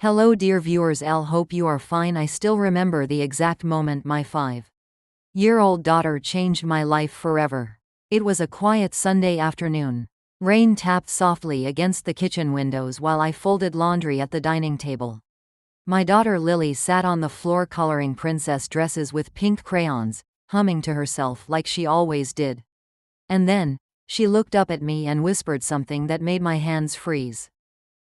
Hello dear viewers, hope you are fine. I still remember the exact moment my 5-year-old daughter changed my life forever. It was a quiet Sunday afternoon. Rain tapped softly against the kitchen windows while I folded laundry at the dining table. My daughter Lily sat on the floor coloring princess dresses with pink crayons, humming to herself like she always did. And then, she looked up at me and whispered something that made my hands freeze.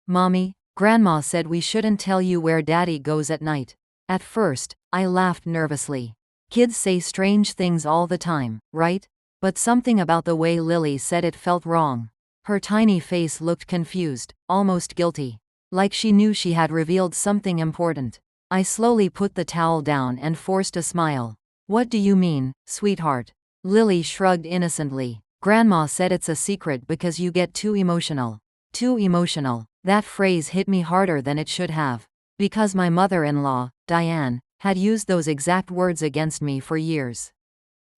"Mommy, Grandma said we shouldn't tell you where Daddy goes at night." At first, I laughed nervously. Kids say strange things all the time, right? But something about the way Lily said it felt wrong. Her tiny face looked confused, almost guilty, like she knew she had revealed something important. I slowly put the towel down and forced a smile. "What do you mean, sweetheart?" Lily shrugged innocently. "Grandma said it's a secret because you get too emotional." Too emotional. That phrase hit me harder than it should have. Because my mother-in-law, Diane, had used those exact words against me for years.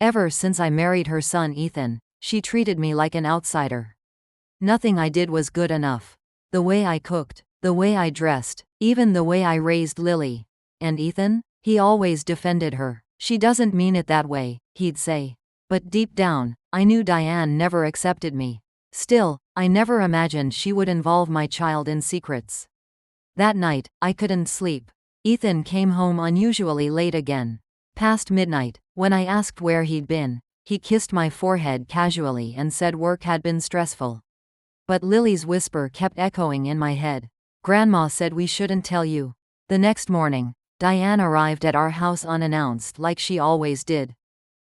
Ever since I married her son Ethan, she treated me like an outsider. Nothing I did was good enough. The way I cooked, the way I dressed, even the way I raised Lily. And Ethan? He always defended her. "She doesn't mean it that way," he'd say. But deep down, I knew Diane never accepted me. Still, I never imagined she would involve my child in secrets. That night, I couldn't sleep. Ethan came home unusually late again. Past midnight. When I asked where he'd been, he kissed my forehead casually and said work had been stressful. But Lily's whisper kept echoing in my head. "Grandma said we shouldn't tell you." The next morning, Diane arrived at our house unannounced like she always did.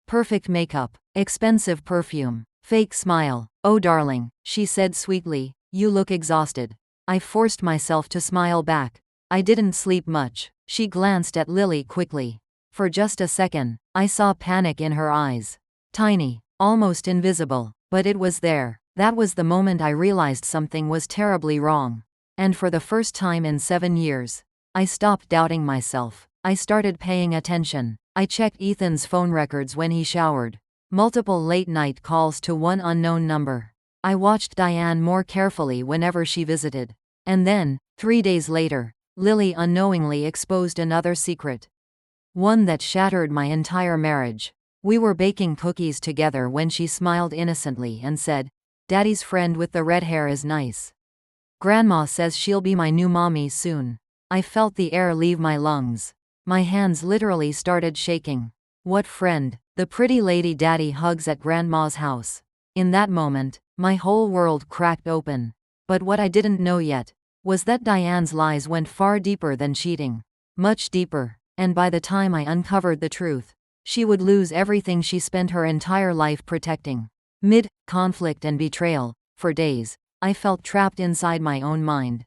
Perfect makeup, expensive perfume, fake smile. "Oh darling," she said sweetly, "you look exhausted." I forced myself to smile back. "I didn't sleep much." She glanced at Lily quickly. For just a second, I saw panic in her eyes. Tiny, almost invisible, but it was there. That was the moment I realized something was terribly wrong. And for the first time in 7 years, I stopped doubting myself. I started paying attention. I checked Ethan's phone records when he showered. Multiple late-night calls to one unknown number. I watched Diane more carefully whenever she visited. And then, 3 days later, Lily unknowingly exposed another secret. One that shattered my entire marriage. We were baking cookies together when she smiled innocently and said, "Daddy's friend with the red hair is nice. Grandma says she'll be my new mommy soon." I felt the air leave my lungs. My hands literally started shaking. What friend? The pretty lady Daddy hugs at Grandma's house. In that moment, my whole world cracked open. But what I didn't know yet was that Diane's lies went far deeper than cheating. Much deeper. And by the time I uncovered the truth, she would lose everything she spent her entire life protecting. Mid-conflict and betrayal, for days, I felt trapped inside my own mind.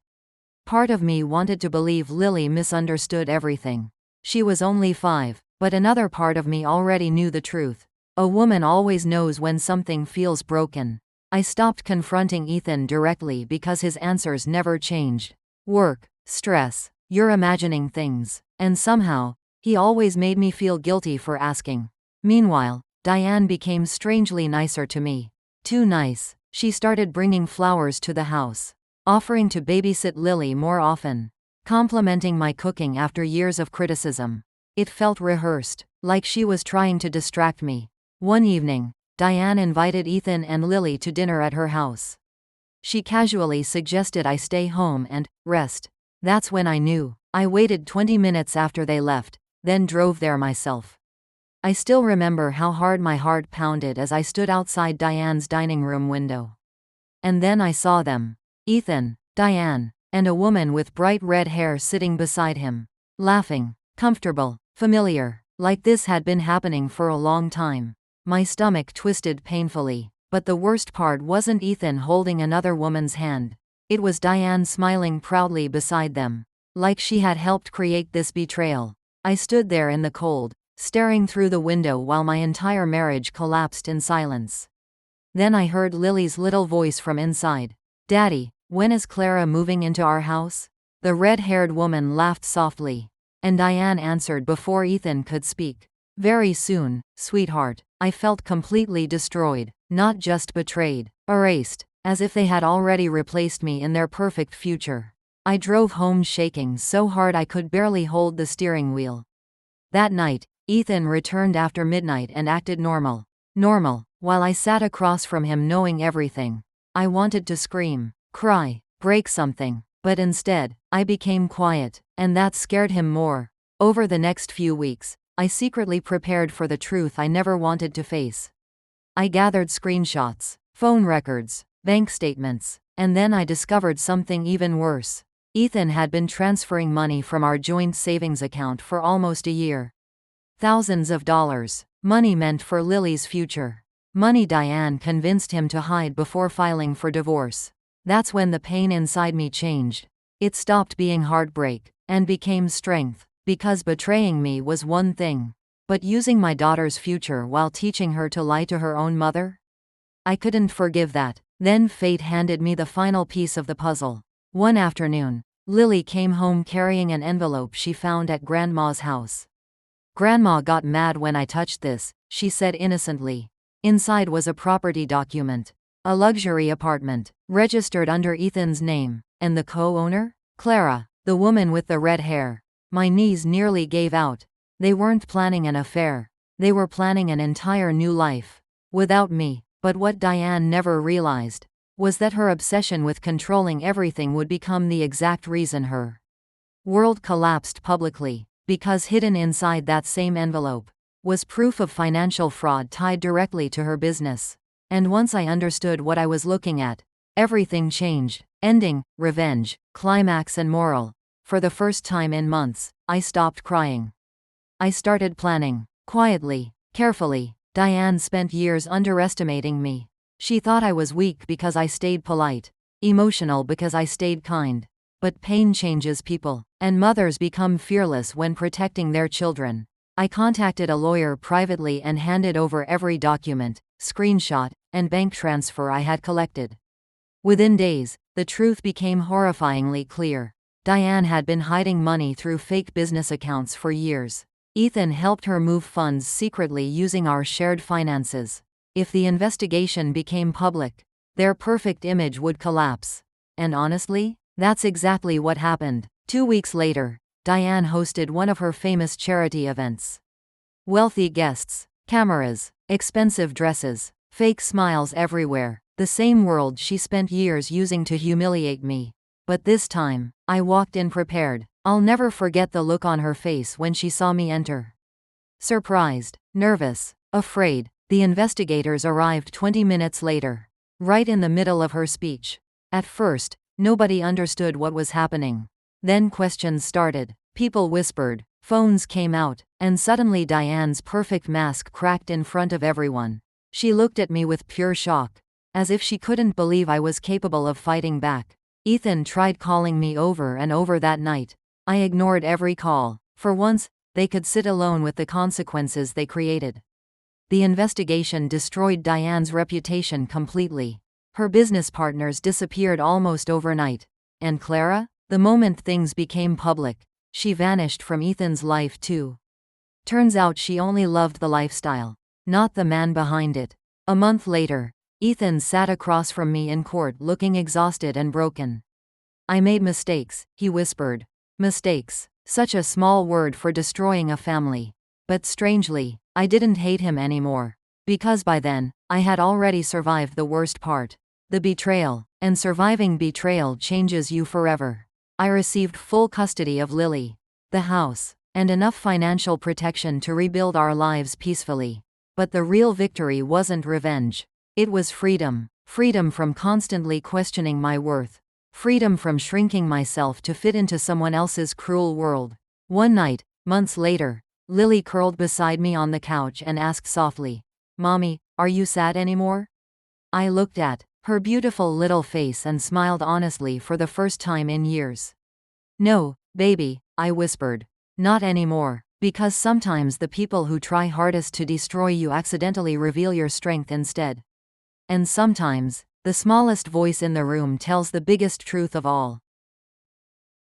Part of me wanted to believe Lily misunderstood everything. She was only 5, but another part of me already knew the truth. A woman always knows when something feels broken. I stopped confronting Ethan directly because his answers never changed. Work, stress, you're imagining things. And somehow, he always made me feel guilty for asking. Meanwhile, Diane became strangely nicer to me. Too nice. She started bringing flowers to the house, offering to babysit Lily more often, complimenting my cooking after years of criticism. It felt rehearsed, like she was trying to distract me. One evening, Diane invited Ethan and Lily to dinner at her house. She casually suggested I stay home and rest. That's when I knew. I waited 20 minutes after they left, then drove there myself. I still remember how hard my heart pounded as I stood outside Diane's dining room window. And then I saw them. Ethan, Diane, and a woman with bright red hair sitting beside him. Laughing, comfortable, familiar, like this had been happening for a long time. My stomach twisted painfully, but the worst part wasn't Ethan holding another woman's hand. It was Diane smiling proudly beside them. Like she had helped create this betrayal. I stood there in the cold, staring through the window while my entire marriage collapsed in silence. Then I heard Lily's little voice from inside. "Daddy, when is Clara moving into our house?" The red-haired woman laughed softly. And Diane answered before Ethan could speak. "Very soon, sweetheart." I felt completely destroyed, not just betrayed, erased, as if they had already replaced me in their perfect future. I drove home shaking so hard I could barely hold the steering wheel. That night, Ethan returned after midnight and acted normal. Normal, while I sat across from him knowing everything. I wanted to scream, cry, break something, but instead, I became quiet, and that scared him more. Over the next few weeks, I secretly prepared for the truth I never wanted to face. I gathered screenshots, phone records, bank statements, and then I discovered something even worse. Ethan had been transferring money from our joint savings account for almost a year. Thousands of dollars. Money meant for Lily's future. Money Diane convinced him to hide before filing for divorce. That's when the pain inside me changed. It stopped being heartbreak and became strength, because betraying me was one thing. But using my daughter's future while teaching her to lie to her own mother? I couldn't forgive that. Then fate handed me the final piece of the puzzle. One afternoon, Lily came home carrying an envelope she found at Grandma's house. "Grandma got mad when I touched this," she said innocently. Inside was a property document. A luxury apartment, registered under Ethan's name. And the co-owner? Clara, the woman with the red hair. My knees nearly gave out. They weren't planning an affair. They were planning an entire new life. Without me. But what Diane never realized was that her obsession with controlling everything would become the exact reason her world collapsed publicly, because hidden inside that same envelope was proof of financial fraud tied directly to her business. And once I understood what I was looking at, everything changed. Ending, revenge, climax and moral. For the first time in months, I stopped crying. I started planning. Quietly, carefully. Diane spent years underestimating me. She thought I was weak because I stayed polite, emotional because I stayed kind. But pain changes people, and mothers become fearless when protecting their children. I contacted a lawyer privately and handed over every document, screenshot, and bank transfer I had collected. Within days, the truth became horrifyingly clear. Diane had been hiding money through fake business accounts for years. Ethan helped her move funds secretly using our shared finances. If the investigation became public, their perfect image would collapse. And honestly, that's exactly what happened. 2 weeks later, Diane hosted one of her famous charity events. Wealthy guests, cameras, expensive dresses, fake smiles everywhere. The same world she spent years using to humiliate me. But this time, I walked in prepared. I'll never forget the look on her face when she saw me enter. Surprised, nervous, afraid. The investigators arrived 20 minutes later, right in the middle of her speech. At first, nobody understood what was happening. Then questions started. People whispered, phones came out, and suddenly Diane's perfect mask cracked in front of everyone. She looked at me with pure shock, as if she couldn't believe I was capable of fighting back. Ethan tried calling me over and over that night. I ignored every call. For once, they could sit alone with the consequences they created. The investigation destroyed Diane's reputation completely. Her business partners disappeared almost overnight. And Clara? The moment things became public, she vanished from Ethan's life too. Turns out she only loved the lifestyle, not the man behind it. A month later, Ethan sat across from me in court looking exhausted and broken. "I made mistakes," he whispered. Mistakes. Such a small word for destroying a family. But strangely, I didn't hate him anymore. Because by then, I had already survived the worst part. The betrayal. And surviving betrayal changes you forever. I received full custody of Lily, the house, and enough financial protection to rebuild our lives peacefully. But the real victory wasn't revenge. It was freedom. Freedom from constantly questioning my worth. Freedom from shrinking myself to fit into someone else's cruel world. One night, months later, Lily curled beside me on the couch and asked softly, "Mommy, are you sad anymore?" I looked at her beautiful little face and smiled honestly for the first time in years. "No, baby," I whispered. "Not anymore. Because sometimes the people who try hardest to destroy you accidentally reveal your strength instead. And sometimes, the smallest voice in the room tells the biggest truth of all."